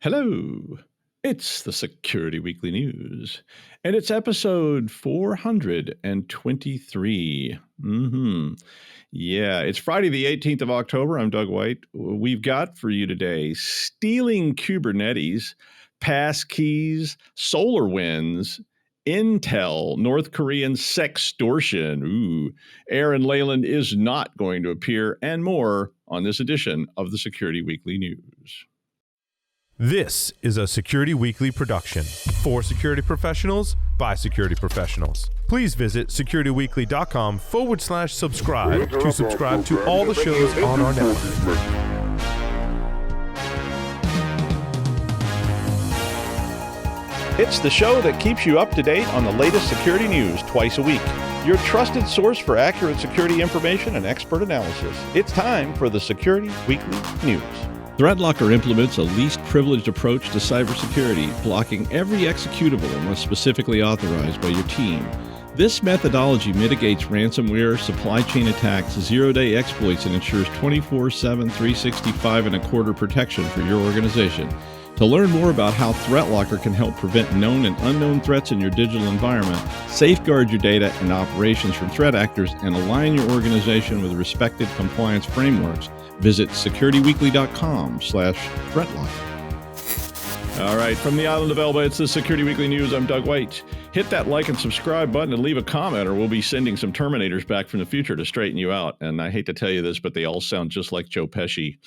Hello. It's the Security Weekly News, and it's episode 423. Yeah, it's Friday, the 18th of October. I'm Doug White. We've got for you today stealing Kubernetes, Passkeys, SolarWinds, Intel, North Korean Sextortion. Aaron Leyland is not going to appear, and more on this edition of the Security Weekly News. This is a Security Weekly production for security professionals by security professionals. Please visit securityweekly.com/subscribe to subscribe to all the shows on our network. It's the show that keeps you up to date on the latest security news twice a week. Your trusted source for accurate security information and expert analysis. It's time for the Security Weekly News. ThreatLocker implements a least privileged approach to cybersecurity, blocking every executable unless specifically authorized by your team. This methodology mitigates ransomware, supply chain attacks, zero-day exploits, and ensures 24/7, 365.25 protection for your organization. To learn more about how ThreatLocker can help prevent known and unknown threats in your digital environment, safeguard your data and operations from threat actors, and align your organization with respected compliance frameworks, visit securityweekly.com/threatlocker. All right, from the island of Elba, it's the Security Weekly News. I'm Doug White. Hit that like and subscribe button and leave a comment, or we'll be sending some Terminators back from the future to straighten you out. And I hate to tell you this, but they all sound just like Joe Pesci.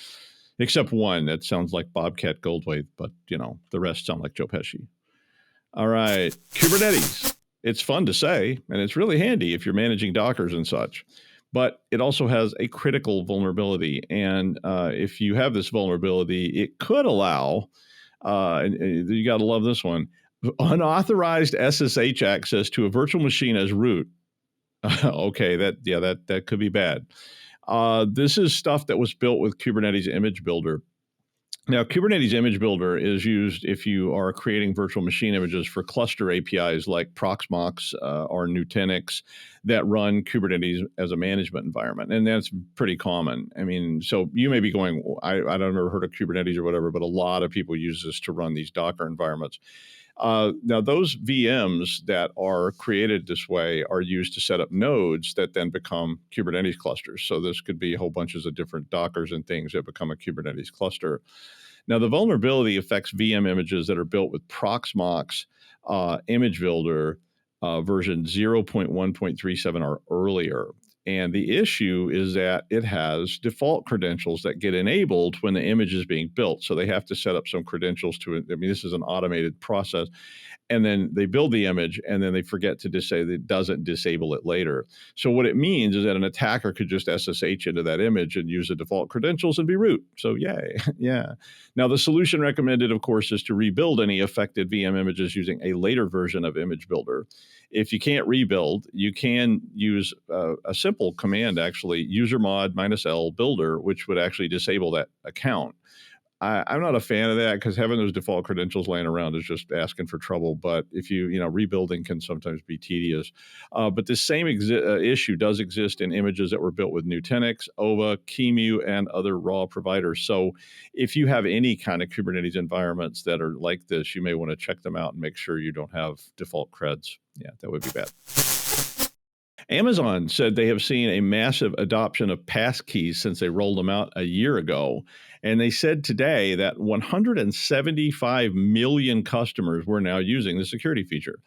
Except one that sounds like Bobcat Goldthwait, but, the rest sound like Joe Pesci. All right, Kubernetes. It's fun to say, and it's really handy if you're managing Dockers and such. But it also has a critical vulnerability. And if you have this vulnerability, it could allow, and you got to love this one, unauthorized SSH access to a virtual machine as root. Okay, that could be bad. This is stuff that was built with Kubernetes Image Builder. Now, Kubernetes Image Builder is used if you are creating virtual machine images for cluster APIs like Proxmox or Nutanix that run Kubernetes as a management environment. And that's pretty common. I mean, so you may be going, I don't ever heard of Kubernetes or whatever, but a lot of people use this to run these Docker environments. Now, those VMs that are created this way are used to set up nodes that then become Kubernetes clusters. So this could be whole bunches of different Dockers and things that become a Kubernetes cluster. Now, the vulnerability affects VM images that are built with Proxmox Image Builder version 0.1.37 or earlier. And the issue is that it has default credentials that get enabled when the image is being built. So they have to set up some credentials to it. I mean, this is an automated process. And then they build the image, and then they forget to just say that it doesn't disable it later. So what it means is that an attacker could just SSH into that image and use the default credentials and be root. So yay, yeah. Now, the solution recommended, of course, is to rebuild any affected VM images using a later version of Image Builder. If you can't rebuild, you can use a simple command, actually, usermod -l builder, which would actually disable that account. I'm not a fan of that because having those default credentials laying around is just asking for trouble. But if rebuilding can sometimes be tedious. But this same issue does exist in images that were built with Nutanix, OVA, QEMU, and other raw providers. So if you have any kind of Kubernetes environments that are like this, you may want to check them out and make sure you don't have default creds. Yeah, that would be bad. Amazon said they have seen a massive adoption of Passkeys since they rolled them out a year ago. And they said today that 175 million customers were now using the security feature.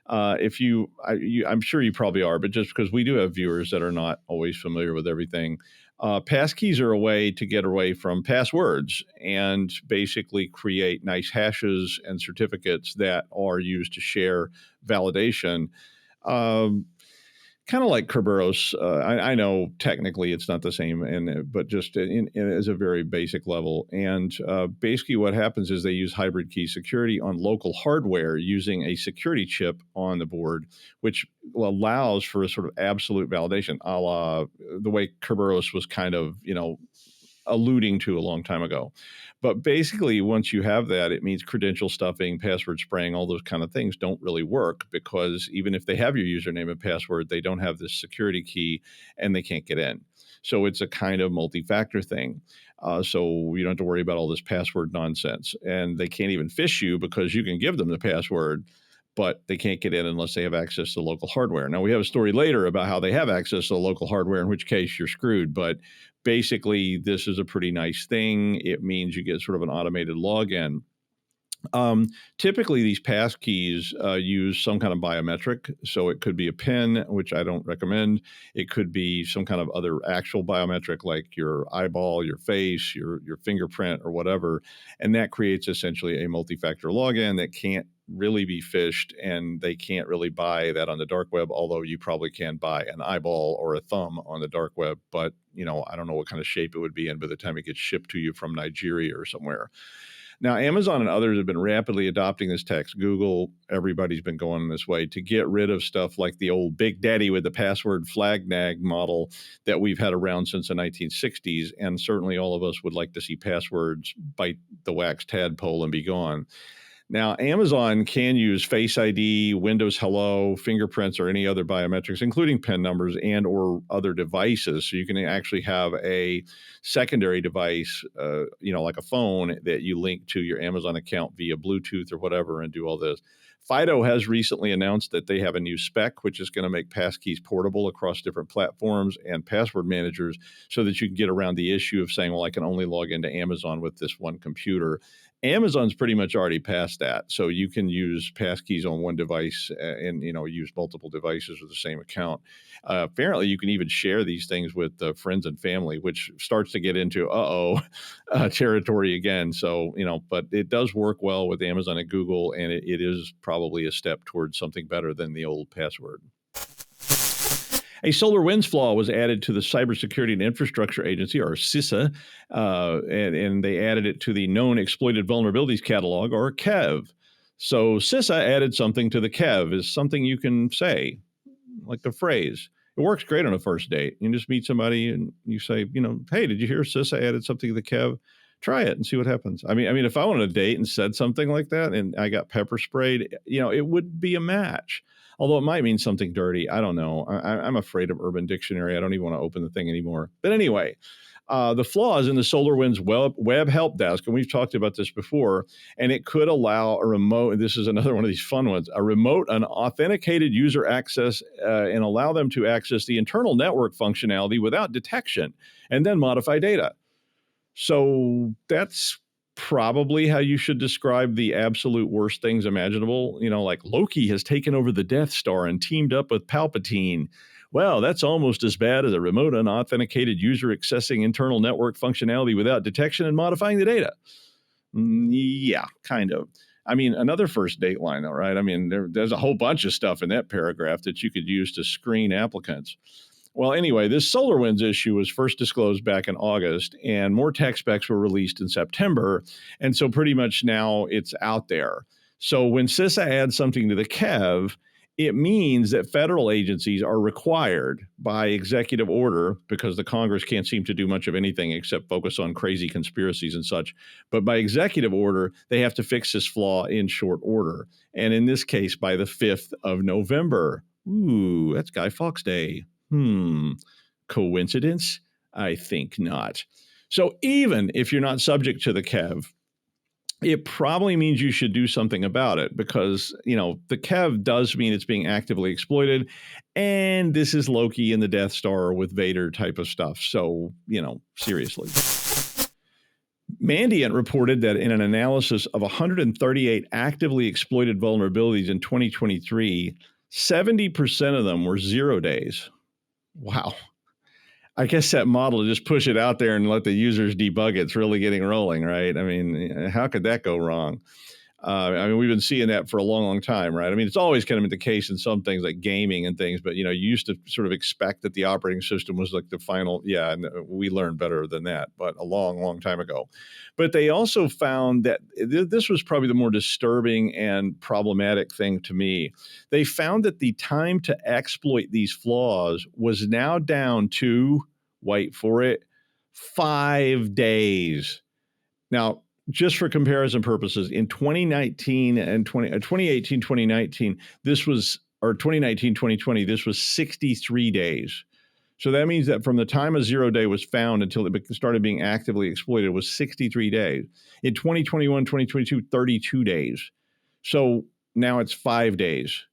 I'm sure you probably are, but just because we do have viewers that are not always familiar with everything, passkeys are a way to get away from passwords and basically create nice hashes and certificates that are used to share validation. Kind of like Kerberos. I know technically it's not the same, but just as a very basic level. And basically what happens is they use hybrid key security on local hardware using a security chip on the board, which allows for a sort of absolute validation, a la the way Kerberos was kind of, alluding to a long time ago. But basically, once you have that, it means credential stuffing, password spraying, all those kind of things don't really work, because even if they have your username and password, they don't have this security key and they can't get in. So it's a kind of multi-factor thing. So you don't have to worry about all this password nonsense. And they can't even phish you because you can give them the password, but they can't get in unless they have access to local hardware. Now, we have a story later about how they have access to local hardware, in which case you're screwed. But basically, this is a pretty nice thing. It means you get sort of an automated login. Typically, these passkeys use some kind of biometric. So it could be a PIN, which I don't recommend. It could be some kind of other actual biometric, like your eyeball, your face, your fingerprint, or whatever. And that creates essentially a multi-factor login that can't really be phished, and they can't really buy that on the dark web, although you probably can buy an eyeball or a thumb on the dark web. But, I don't know what kind of shape it would be in by the time it gets shipped to you from Nigeria or somewhere. Now, Amazon and others have been rapidly adopting this tech. Google, everybody's been going this way to get rid of stuff like the old Big Daddy with the password flag nag model that we've had around since the 1960s. And certainly all of us would like to see passwords bite the wax tadpole and be gone. Now, Amazon can use Face ID, Windows Hello, fingerprints, or any other biometrics, including PIN numbers and or other devices. So you can actually have a secondary device, like a phone that you link to your Amazon account via Bluetooth or whatever and do all this. FIDO has recently announced that they have a new spec, which is going to make passkeys portable across different platforms and password managers so that you can get around the issue of saying, well, I can only log into Amazon with this one computer. Amazon's pretty much already past that. So you can use passkeys on one device and, use multiple devices with the same account. Apparently, you can even share these things with friends and family, which starts to get into territory again. So, but it does work well with Amazon and Google, and it is probably a step towards something better than the old password. A SolarWinds flaw was added to the Cybersecurity and Infrastructure Agency, or CISA, and they added it to the Known Exploited Vulnerabilities Catalog, or KEV. So CISA added something to the KEV, is something you can say, like the phrase. It works great on a first date. You just meet somebody and you say, hey, did you hear CISA added something to the KEV? Try it and see what happens. I mean, if I went on a date and said something like that and I got pepper sprayed, it would be a match. Although it might mean something dirty. I don't know. I'm afraid of Urban Dictionary. I don't even want to open the thing anymore. But anyway, the flaws in the SolarWinds web help desk, and we've talked about this before, and it could allow a remote, this is another one of these fun ones, a remote and authenticated user access and allow them to access the internal network functionality without detection and then modify data. So that's probably how you should describe the absolute worst things imaginable. Like Loki has taken over the Death Star and teamed up with Palpatine. Well, that's almost as bad as a remote unauthenticated user accessing internal network functionality without detection and modifying the data. Yeah, kind of. I mean, another first date line, though, right? I mean, there's a whole bunch of stuff in that paragraph that you could use to screen applicants. Well, anyway, this SolarWinds issue was first disclosed back in August, and more tech specs were released in September. And so pretty much now it's out there. So when CISA adds something to the KEV, it means that federal agencies are required by executive order, because the Congress can't seem to do much of anything except focus on crazy conspiracies and such. But by executive order, they have to fix this flaw in short order. And in this case, by the 5th of November. Ooh, that's Guy Fawkes Day. Coincidence? I think not. So even if you're not subject to the KEV, it probably means you should do something about it, because, the KEV does mean it's being actively exploited. And this is Loki and the Death Star with Vader type of stuff. So, seriously. Mandiant reported that in an analysis of 138 actively exploited vulnerabilities in 2023, 70% of them were 0 days. Wow. I guess that model to just push it out there and let the users debug it's really getting rolling, right? I mean, how could that go wrong? We've been seeing that for a long, long time, right? I mean, it's always kind of been the case in some things like gaming and things, but, you used to sort of expect that the operating system was like the final, and we learned better than that, but a long, long time ago. But they also found that this was probably the more disturbing and problematic thing to me. They found that the time to exploit these flaws was now down to, wait for it, 5 days. Now, just for comparison purposes, in 2019 and 2018, 2019, this was, or 2019, 2020, this was 63 days. So that means that from the time a 0 day was found until it started being actively exploited was 63 days. In 2021, 2022, 32 days. So now it's 5 days.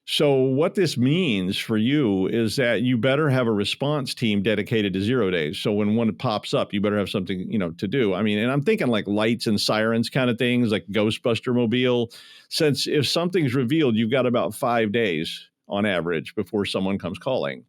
So what this means for you is that you better have a response team dedicated to 0 days. So when one pops up, you better have something, to do. I mean, and I'm thinking like lights and sirens kind of things, like Ghostbuster Mobile. Since if something's revealed, you've got about 5 days on average before someone comes calling.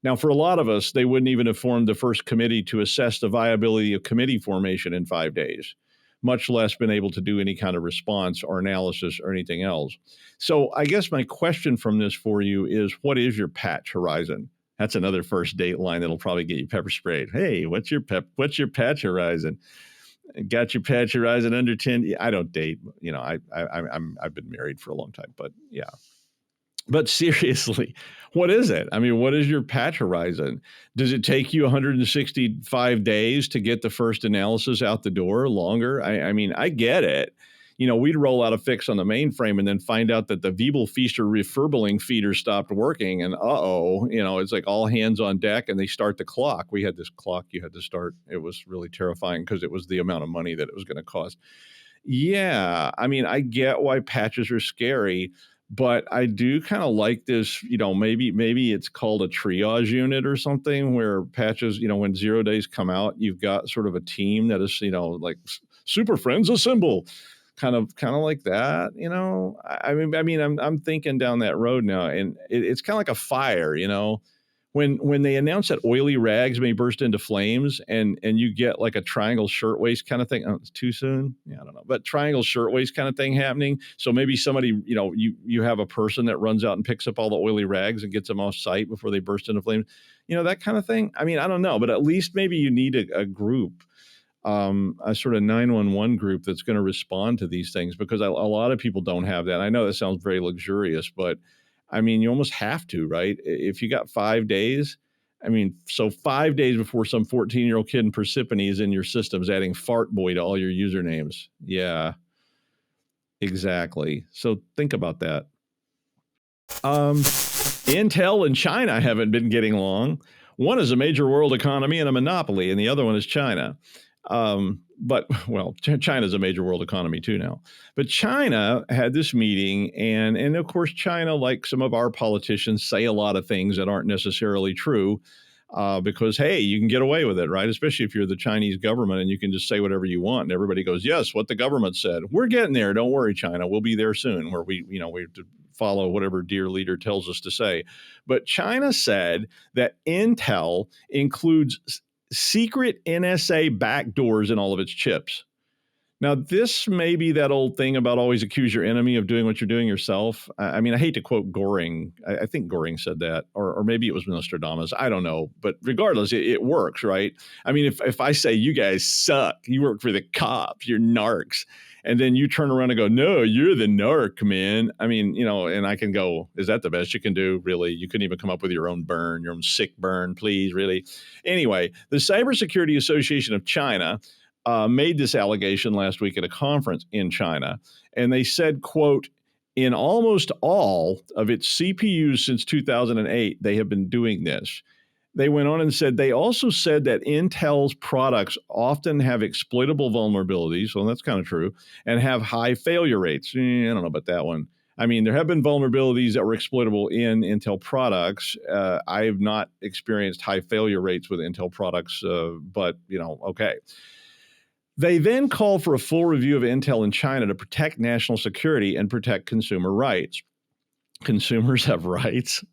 Now, for a lot of us, they wouldn't even have formed the first committee to assess the viability of committee formation in 5 days, much less been able to do any kind of response or analysis or anything else. So I guess my question from this for you is, what is your patch horizon? That's another first date line that'll probably get you pepper sprayed. Hey, what's your patch horizon? Got your patch horizon under 10? I don't date. I've been married for a long time, but yeah. But seriously, what is it? I mean, what is your patch horizon? Does it take you 165 days to get the first analysis out the door? Longer? I mean, I get it. We'd roll out a fix on the mainframe and then find out that the Weeble Feaster refurbling feeder stopped working. And it's like all hands on deck, and they start the clock. We had this clock you had to start. It was really terrifying because it was the amount of money that it was going to cost. Yeah, I mean, I get why patches are scary. But I do kind of like this, maybe it's called a triage unit or something, where patches, when 0 days come out, you've got sort of a team that is, like super friends assemble, kind of like that, I'm thinking down that road now, and it's kind of like a fire, When they announce that oily rags may burst into flames and you get like a triangle shirtwaist kind of thing. Oh, it's too soon. Yeah, I don't know. But triangle shirtwaist kind of thing happening. So maybe somebody, you have a person that runs out and picks up all the oily rags and gets them off site before they burst into flames. That kind of thing. I mean, I don't know, but at least maybe you need a group, a sort of 911 group that's going to respond to these things, because a lot of people don't have that. I know that sounds very luxurious, but I mean, you almost have to, right? If you got 5 days, so 5 days before some 14-year-old kid in Persephone is in your systems adding fart boy to all your usernames. Yeah, exactly. So think about that. Intel and China haven't been getting along. One is a major world economy and a monopoly, and the other one is China. But China's a major world economy too now. But China had this meeting, and of course, China, like some of our politicians, say a lot of things that aren't necessarily true, because, hey, you can get away with it, right? Especially if you're the Chinese government and you can just say whatever you want, and everybody goes, yes, what the government said. We're getting there. Don't worry, China. We'll be there soon, where we have to follow whatever dear leader tells us to say. But China said that Intel includes secret NSA backdoors in all of its chips. Now, this may be that old thing about always accuse your enemy of doing what you're doing yourself. I mean, I hate to quote Goring. I think Goring said that, or maybe it was Nostradamus. I don't know. But regardless, it works, right? I mean, if I say, you guys suck, you work for the cops, you're narcs, and then you turn around and go, no, you're the narc, man. I mean, and I can go, is that the best you can do? Really? You couldn't even come up with your own burn, your own sick burn, please, really? Anyway, the Cybersecurity Association of China made this allegation last week at a conference in China, and they said, quote, in almost all of its CPUs since 2008, they have been doing this. They went on and said, they also said that Intel's products often have exploitable vulnerabilities, well, that's kind of true, and have high failure rates. I don't know about that one. I mean, there have been vulnerabilities that were exploitable in Intel products. I have not experienced high failure rates with Intel products, but, okay. They then called for a full review of Intel in China to protect national security and protect consumer rights. Consumers have rights.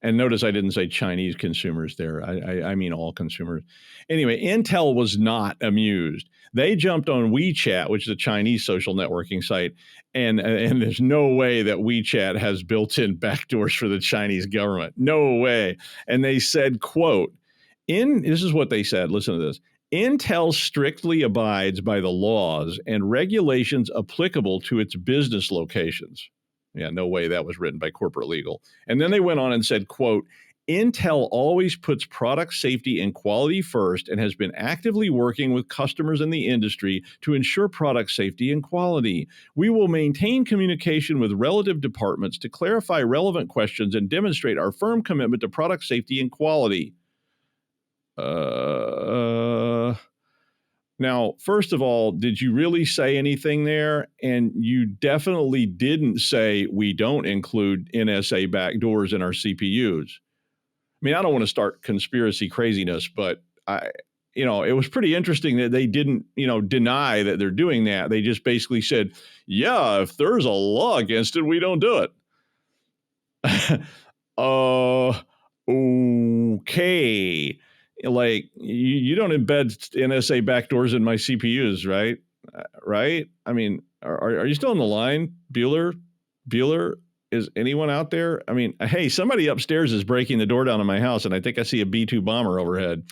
And notice I didn't say Chinese consumers there. I mean all consumers. Anyway, Intel was not amused. They jumped on WeChat, which is a Chinese social networking site, and there's no way that WeChat has built-in backdoors for the Chinese government. No way. And they said, quote, this is what they said. Listen to this. Intel strictly abides by the laws and regulations applicable to its business locations. Yeah, no way that was written by corporate legal. And then they went on and said, quote, Intel always puts product safety and quality first and has been actively working with customers in the industry to ensure product safety and quality. We will maintain communication with relative departments to clarify relevant questions and demonstrate our firm commitment to product safety and quality. Now, first of all, did you really say anything there? And you definitely didn't say we don't include NSA backdoors in our CPUs. I mean, I don't want to start conspiracy craziness, but it was pretty interesting that they didn't, deny that they're doing that. They just basically said, yeah, if there's a law against it, we don't do it. Okay. Like, you don't embed NSA backdoors in my CPUs, right? Right? I mean, are you still on the line, Bueller? Bueller? Is anyone out there? I mean, hey, somebody upstairs is breaking the door down in my house, and I think I see a B-2 bomber overhead.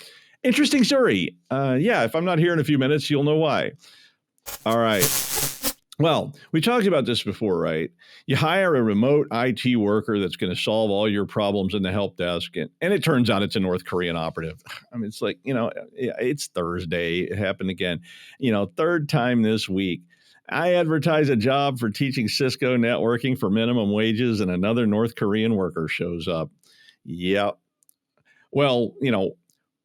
Interesting story. Yeah, if I'm not here in a few minutes, you'll know why. All right. Well, we talked about this before, right? You hire a remote IT worker that's going to solve all your problems in the help desk, and it turns out it's a North Korean operative. I mean, it's like, it's Thursday. It happened again. Third time this week. I advertise a job for teaching Cisco networking for minimum wages, and another North Korean worker shows up. Yep. Well,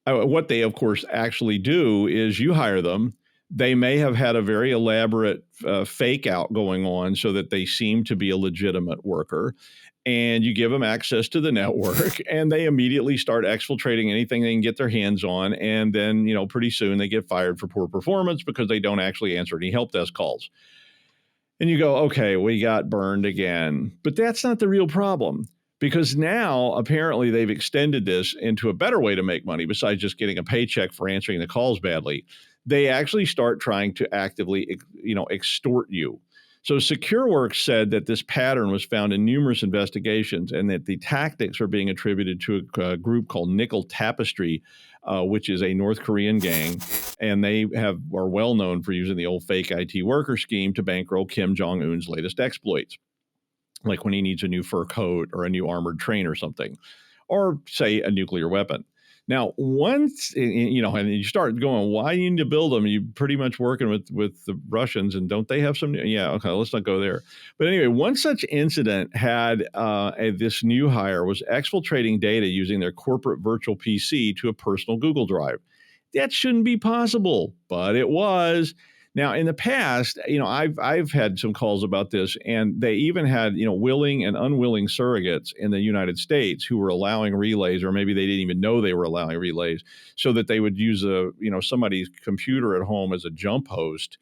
what they, of course, actually do is you hire them. They may have had a very elaborate fake out going on so that they seem to be a legitimate worker. And you give them access to the network, and they immediately start exfiltrating anything they can get their hands on. And then, pretty soon they get fired for poor performance because they don't actually answer any help desk calls. And you go, okay, we got burned again. But that's not the real problem, because now apparently they've extended this into a better way to make money besides just getting a paycheck for answering the calls badly. They actually start trying to actively, extort you. So SecureWorks said that this pattern was found in numerous investigations, and that the tactics are being attributed to a group called Nickel Tapestry, which is a North Korean gang, and they are well known for using the old fake IT worker scheme to bankroll Kim Jong-un's latest exploits, like when he needs a new fur coat or a new armored train or something, or say a nuclear weapon. Now, once, and you start going, why do you need to build them? You're pretty much working with the Russians, and don't they have some? Yeah, okay, let's not go there. But anyway, one such incident had this new hire was exfiltrating data using their corporate virtual PC to a personal Google Drive. That shouldn't be possible, but it was. Now, in the past, I've had some calls about this, and they even had, willing and unwilling surrogates in the United States who were allowing relays, or maybe they didn't even know they were allowing relays, so that they would use somebody's computer at home as a jump host.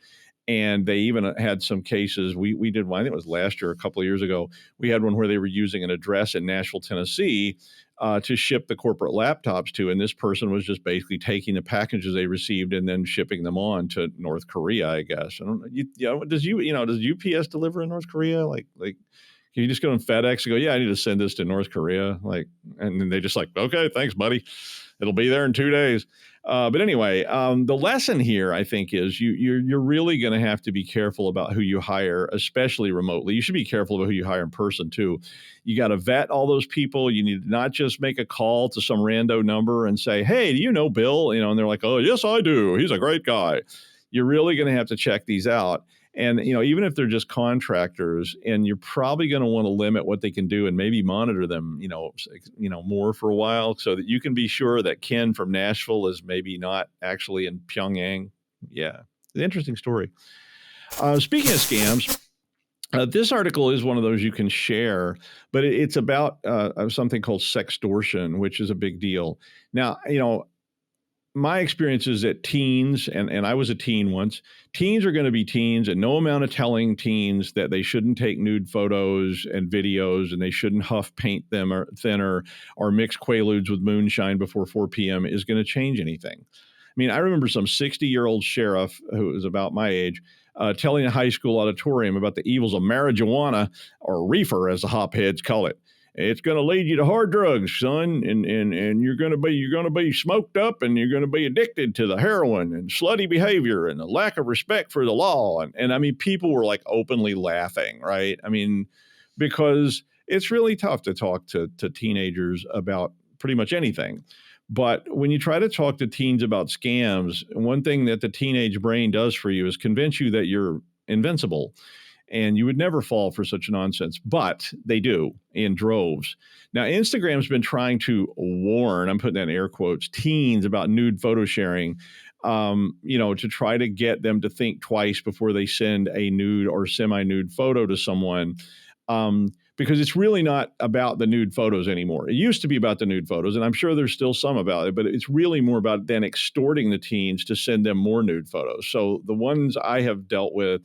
And they even had some cases. We did one, I think it was last year, a couple of years ago. We had one where they were using an address in Nashville, Tennessee, to ship the corporate laptops to. And this person was just basically taking the packages they received and then shipping them on to North Korea, I guess. I don't know. Does UPS deliver in North Korea? Like, can you just go on FedEx and go, yeah, I need to send this to North Korea? And then they just like, okay, thanks, buddy. It'll be there in 2 days. But anyway, the lesson here, I think, is you're really going to have to be careful about who you hire, especially remotely. You should be careful about who you hire in person, too. You got to vet all those people. You need to not just make a call to some rando number and say, hey, do you know Bill? And they're like, oh, yes, I do. He's a great guy. You're really going to have to check these out. And, even if they're just contractors, and you're probably going to want to limit what they can do and maybe monitor them, more for a while, so that you can be sure that Ken from Nashville is maybe not actually in Pyongyang. Yeah. Interesting story. Speaking of scams, this article is one of those you can share, but it's about something called sextortion, which is a big deal. Now, my experience is that teens, and I was a teen once, teens are going to be teens, and no amount of telling teens that they shouldn't take nude photos and videos, and they shouldn't huff paint them or thinner or mix Quaaludes with moonshine before 4 p.m. is going to change anything. I mean, I remember some 60-year-old sheriff who was about my age telling a high school auditorium about the evils of marijuana, or reefer as the hopheads call it. It's going to lead you to hard drugs, son, and you're going to be smoked up, and you're going to be addicted to the heroin and slutty behavior and the lack of respect for the law. And I mean, people were like openly laughing, right? I mean, because it's really tough to talk to teenagers about pretty much anything. But when you try to talk to teens about scams, one thing that the teenage brain does for you is convince you that you're invincible and you would never fall for such nonsense, but they do in droves. Now, Instagram's been trying to warn, I'm putting that in air quotes, teens about nude photo sharing, to try to get them to think twice before they send a nude or semi-nude photo to someone. Because it's really not about the nude photos anymore. It used to be about the nude photos, and I'm sure there's still some about it, but it's really more about then extorting the teens to send them more nude photos. So the ones I have dealt with,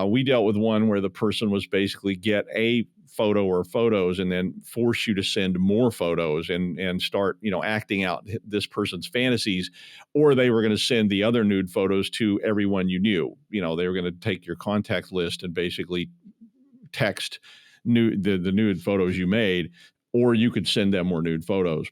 we dealt with one where the person was basically get a photo or photos and then force you to send more photos and start, acting out this person's fantasies, or they were going to send the other nude photos to everyone you knew. They were going to take your contact list and basically text the nude photos you made, or you could send them more nude photos.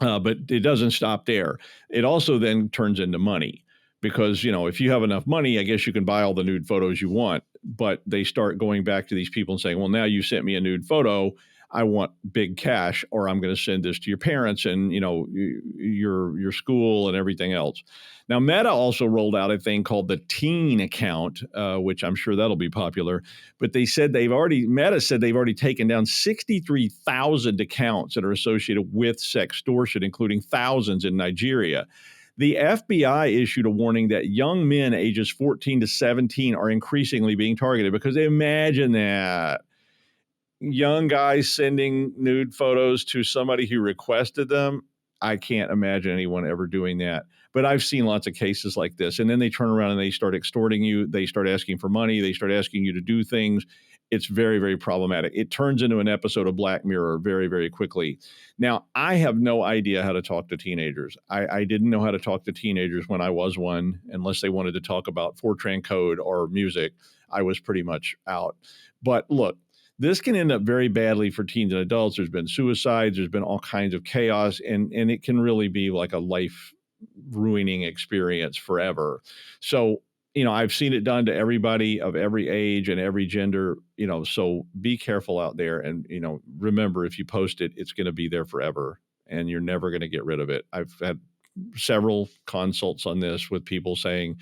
But it doesn't stop there. It also then turns into money because, if you have enough money, I guess you can buy all the nude photos you want. But they start going back to these people and saying, well, now you sent me a nude photo. I want big cash, or I'm going to send this to your parents and, your school and everything else. Now, Meta also rolled out a thing called the Teen account, which I'm sure that'll be popular. But Meta said they've already taken down 63,000 accounts that are associated with sextortion, including thousands in Nigeria. The FBI issued a warning that young men ages 14 to 17 are increasingly being targeted, because imagine that. Young guys sending nude photos to somebody who requested them. I can't imagine anyone ever doing that. But I've seen lots of cases like this. And then they turn around and they start extorting you. They start asking for money. They start asking you to do things. It's very, very problematic. It turns into an episode of Black Mirror very, very quickly. Now, I have no idea how to talk to teenagers. I didn't know how to talk to teenagers when I was one, unless they wanted to talk about Fortran code or music. I was pretty much out. But look, this can end up very badly for teens and adults. There's been suicides. There's been all kinds of chaos, and it can really be like a life-ruining experience forever. So, I've seen it done to everybody of every age and every gender, so be careful out there. And, remember, if you post it, it's going to be there forever, and you're never going to get rid of it. I've had several consults on this with people saying,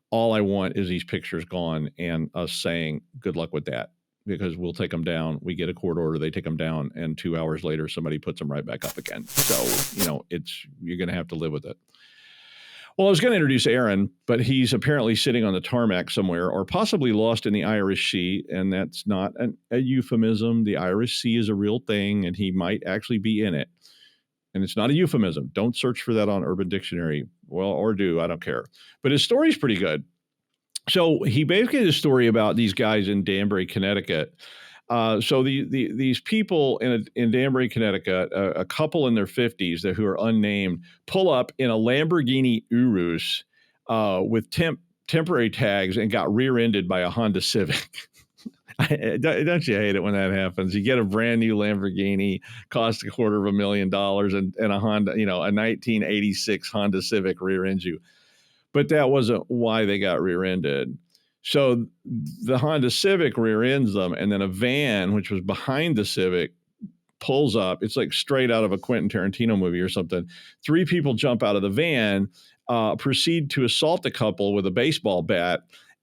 all I want is these pictures gone, and us saying, good luck with that. Because we'll take them down. We get a court order, they take them down, and 2 hours later, somebody puts them right back up again. So, you're going to have to live with it. Well, I was going to introduce Aaron, but he's apparently sitting on the tarmac somewhere, or possibly lost in the Irish Sea, and that's not a euphemism. The Irish Sea is a real thing, and he might actually be in it. And it's not a euphemism. Don't search for that on Urban Dictionary. Well, or do, I don't care. But his story's pretty good. So he basically had a story about these guys in Danbury, Connecticut. So these people in Danbury, Connecticut, a couple in their 50s who are unnamed, pull up in a Lamborghini Urus with temporary tags and got rear-ended by a Honda Civic. Don't you hate it when that happens? You get a brand new Lamborghini, costs $250,000, and a Honda, a 1986 Honda Civic rear-ends you. But that wasn't why they got rear-ended. So the Honda Civic rear-ends them, and then a van, which was behind the Civic, pulls up. It's like straight out of a Quentin Tarantino movie or something. 3 people jump out of the van, proceed to assault the couple with a baseball bat,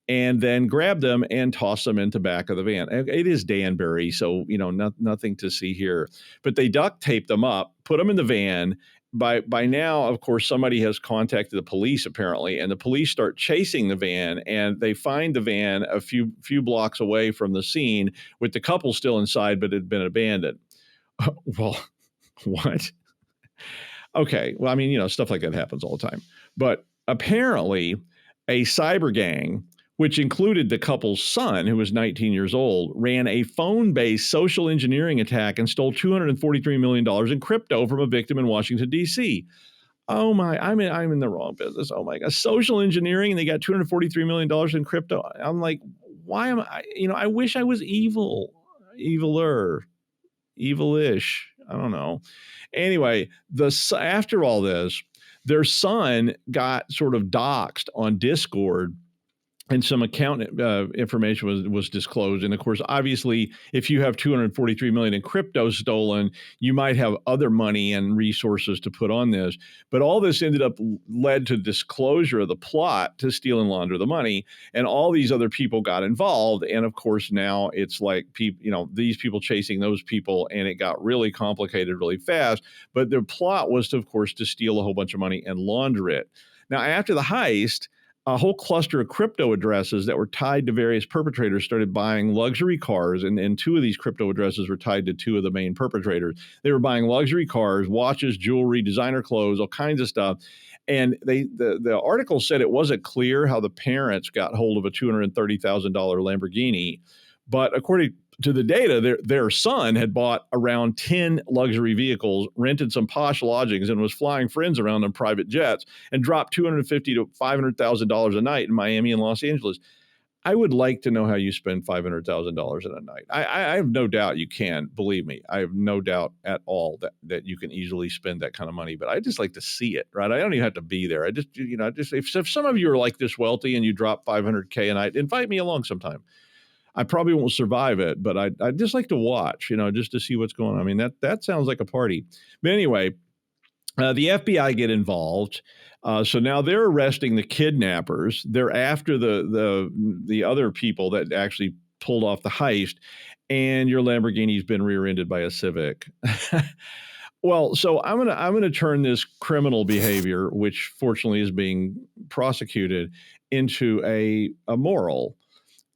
and then grab them and toss them into the back of the van. It is Danbury, so nothing to see here. But they duct tape them up, put them in the van. By now, of course, somebody has contacted the police, apparently, and the police start chasing the van, and they find the van a few blocks away from the scene with the couple still inside, but it had been abandoned. Well, what? Okay. Well, I mean, stuff like that happens all the time. But apparently, a cyber gang, which included the couple's son, who was 19 years old, ran a phone-based social engineering attack and stole $243 million in crypto from a victim in Washington, D.C. Oh my, I'm in the wrong business. Oh my God, social engineering, and they got $243 million in crypto. I'm like, why am I, I wish I was evilish. I don't know. Anyway, after all this, their son got sort of doxxed on Discord and some account information was disclosed. And of course, obviously, if you have 243 million in crypto stolen, you might have other money and resources to put on this. But all this ended up led to disclosure of the plot to steal and launder the money, and all these other people got involved. And of course, now it's like these people chasing those people, and it got really complicated really fast. But the plot was, of course, to steal a whole bunch of money and launder it. Now, after the heist, a whole cluster of crypto addresses that were tied to various perpetrators started buying luxury cars, and two of these crypto addresses were tied to two of the main perpetrators. They were buying luxury cars, watches, jewelry, designer clothes, all kinds of stuff. And the article said it wasn't clear how the parents got hold of a $230,000 Lamborghini, but according to the data, their son had bought around 10 luxury vehicles, rented some posh lodgings, and was flying friends around on private jets, and dropped $250,000 to $500,000 a night in Miami and Los Angeles. I would like to know how you spend $500,000 in a night. I have no doubt you can. Believe me, I have no doubt at all that you can easily spend that kind of money. But I just like to see it, right? I don't even have to be there. I just if some of you are like this wealthy and you drop $500K a night, invite me along sometime. I probably won't survive it, but I'd just like to watch, just to see what's going on. I mean, that sounds like a party. But anyway, the FBI get involved. So now they're arresting the kidnappers. They're after the other people that actually pulled off the heist, and your Lamborghini's been rear-ended by a Civic. Well, so I'm gonna turn this criminal behavior, which fortunately is being prosecuted, into a moral.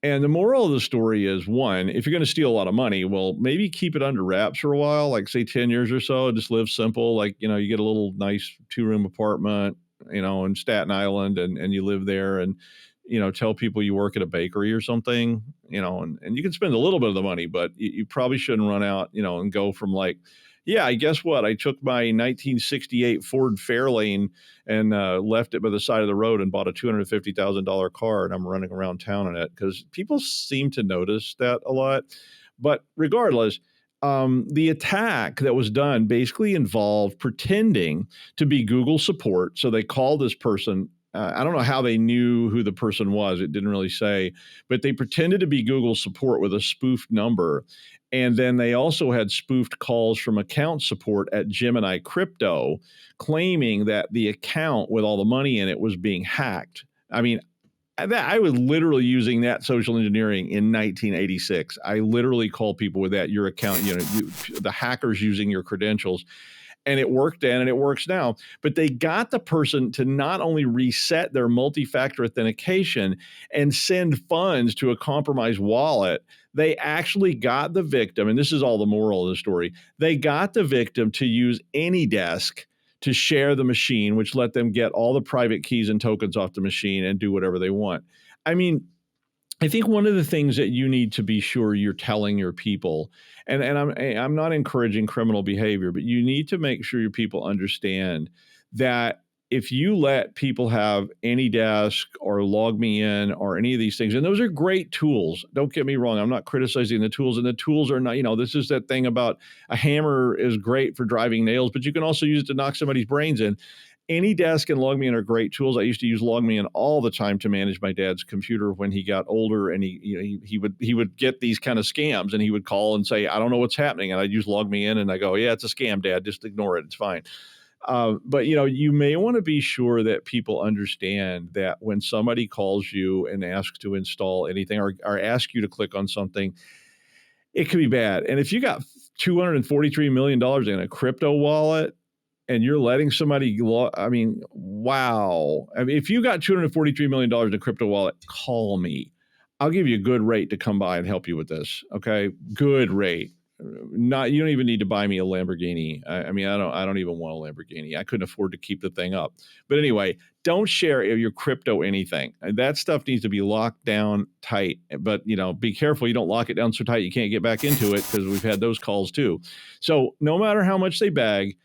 And the moral of the story is, one, if you're going to steal a lot of money, well, maybe keep it under wraps for a while, like say 10 years or so, just live simple. Like, you get a little nice 2-room apartment, in Staten Island, and you live there, and, tell people you work at a bakery or something, and you can spend a little bit of the money, but you probably shouldn't run out, and go from like, yeah, I guess what? I took my 1968 Ford Fairlane and left it by the side of the road and bought a $250,000 car, and I'm running around town in it, because people seem to notice that a lot. But regardless, the attack that was done basically involved pretending to be Google support. So they called this person. I don't know how they knew who the person was. It didn't really say, but they pretended to be Google support with a spoofed number. And then they also had spoofed calls from account support at Gemini Crypto, claiming that the account with all the money in it was being hacked. I mean, I was literally using that social engineering in 1986. I literally called people with that, your account, the hackers using your credentials. And it worked then, and it works now. But they got the person to not only reset their multi-factor authentication and send funds to a compromised wallet, they actually got the victim, and this is all the moral of the story, they got the victim to use AnyDesk to share the machine, which let them get all the private keys and tokens off the machine and do whatever they want. I mean, I think one of the things that you need to be sure you're telling your people, and I'm not encouraging criminal behavior, but you need to make sure your people understand that if you let people have AnyDesk or LogMeIn or any of these things, and those are great tools. Don't get me wrong. I'm not criticizing the tools, and the tools are not, this is that thing about a hammer is great for driving nails, but you can also use it to knock somebody's brains in. AnyDesk and LogMeIn are great tools. I used to use LogMeIn all the time to manage my dad's computer when he got older, and he would get these kind of scams, and he would call and say, I don't know what's happening. And I'd use LogMeIn, and I go, yeah, it's a scam, Dad. Just ignore it. It's fine. But you may want to be sure that people understand that when somebody calls you and asks to install anything or ask you to click on something, it could be bad. And if you got $243 million in a crypto wallet, and you're letting somebody, wow. If you got $243 million in a crypto wallet, call me. I'll give you a good rate to come by and help you with this. Okay. Good rate. You don't even need to buy me a Lamborghini. I don't even want a Lamborghini. I couldn't afford to keep the thing up. But anyway, don't share your crypto anything. That stuff needs to be locked down tight. But, be careful. You don't lock it down so tight you can't get back into it, because we've had those calls too. So no matter how much they bag,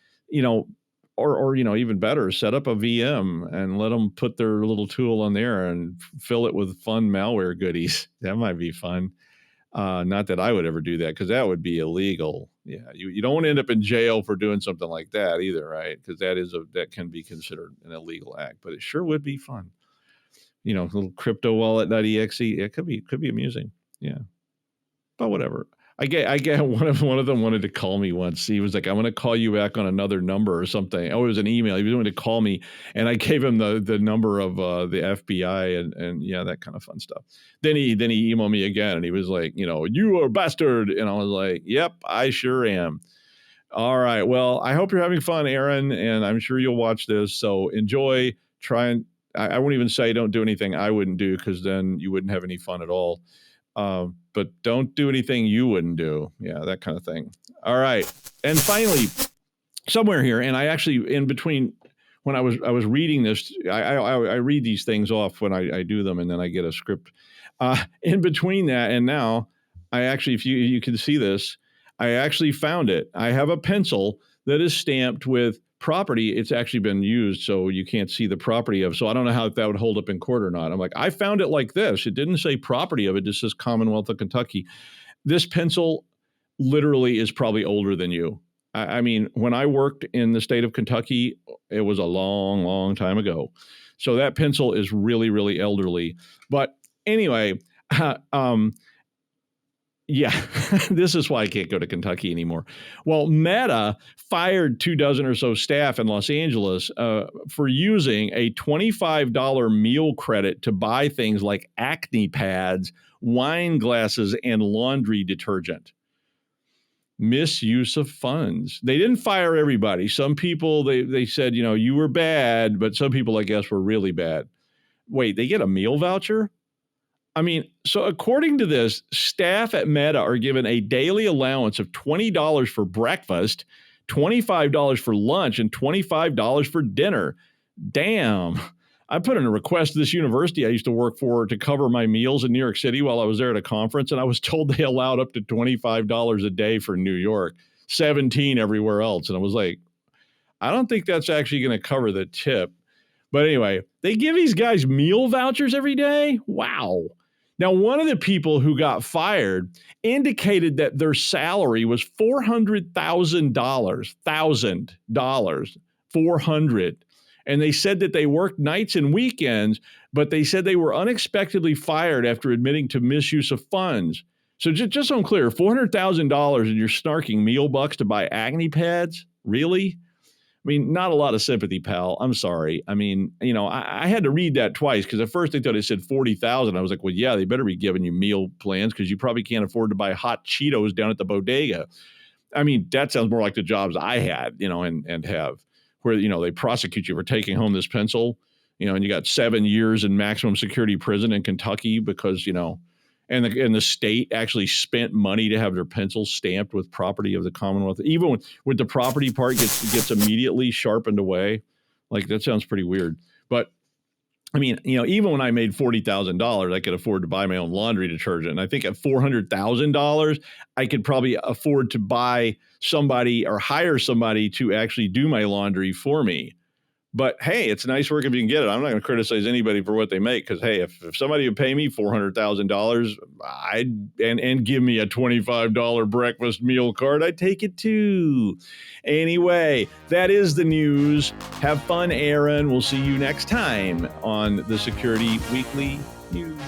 or even better, set up a VM and let them put their little tool on there and fill it with fun malware goodies. That might be fun. Not that I would ever do that, because that would be illegal. Yeah, you don't want to end up in jail for doing something like that either, right? Because that can be considered an illegal act, but it sure would be fun. little crypto wallet.exe. It could be amusing. Yeah. But whatever. I get one of them wanted to call me once. He was like, "I'm going to call you back on another number or something." Oh, it was an email. He was going to call me, and I gave him the number of the FBI and yeah, that kind of fun stuff. Then he emailed me again, and he was like, "You are a bastard," and I was like, "Yep, I sure am." All right. Well, I hope you're having fun, Aaron, and I'm sure you'll watch this. So enjoy. Try and I won't even say don't do anything I wouldn't do, because then you wouldn't have any fun at all. But don't do anything you wouldn't do. Yeah, that kind of thing. All right. And finally, somewhere here, and I actually, in between, when I was reading this, I read these things off when I do them, and then I get a script. In between that and now, I actually, if you can see this, I actually found it. I have a pencil that is stamped with property. It's actually been used, so you can't see the property of. So I don't know how that would hold up in court or not. I'm like, I found it like this. It didn't say property of it. It says Commonwealth of Kentucky. This pencil literally is probably older than you. I mean, when I worked in the state of Kentucky, it was a long, long time ago. So that pencil is really, really elderly. But anyway, yeah, this is why I can't go to Kentucky anymore. Well, Meta fired 24 or so staff in Los Angeles for using a $25 meal credit to buy things like acne pads, wine glasses, and laundry detergent. Misuse of funds. They didn't fire everybody. Some people, they said, you were bad, but some people, I guess, were really bad. Wait, they get a meal voucher? I mean, so according to this, staff at Meta are given a daily allowance of $20 for breakfast, $25 for lunch, and $25 for dinner. Damn. I put in a request to this university I used to work for to cover my meals in New York City while I was there at a conference, and I was told they allowed up to $25 a day for New York, $17 everywhere else. And I was like, I don't think that's actually going to cover the tip. But anyway, they give these guys meal vouchers every day? Wow. Now, one of the people who got fired indicated that their salary was $400,000, 400. And they said that they worked nights and weekends, but they said they were unexpectedly fired after admitting to misuse of funds. So just so I'm clear, $400,000 and you're snarking meal bucks to buy acne pads? Really? I mean, not a lot of sympathy, pal. I'm sorry. I mean, I had to read that twice, because at first they thought it said 40,000. I was like, well, yeah, they better be giving you meal plans, because you probably can't afford to buy hot Cheetos down at the bodega. I mean, that sounds more like the jobs I had, and have, where, they prosecute you for taking home this pencil, and you got 7 years in maximum security prison in Kentucky because, and the state actually spent money to have their pencils stamped with property of the Commonwealth. Even when the property part gets immediately sharpened away, like that sounds pretty weird. But I mean, even when I made $40,000, I could afford to buy my own laundry detergent. And I think at $400,000, I could probably afford to buy somebody or hire somebody to actually do my laundry for me. But hey, it's nice work if you can get it. I'm not going to criticize anybody for what they make, because hey, if somebody would pay me $400,000, and give me a $25 breakfast meal card, I'd take it too. Anyway, that is the news. Have fun, Aaron. We'll see you next time on the Security Weekly News.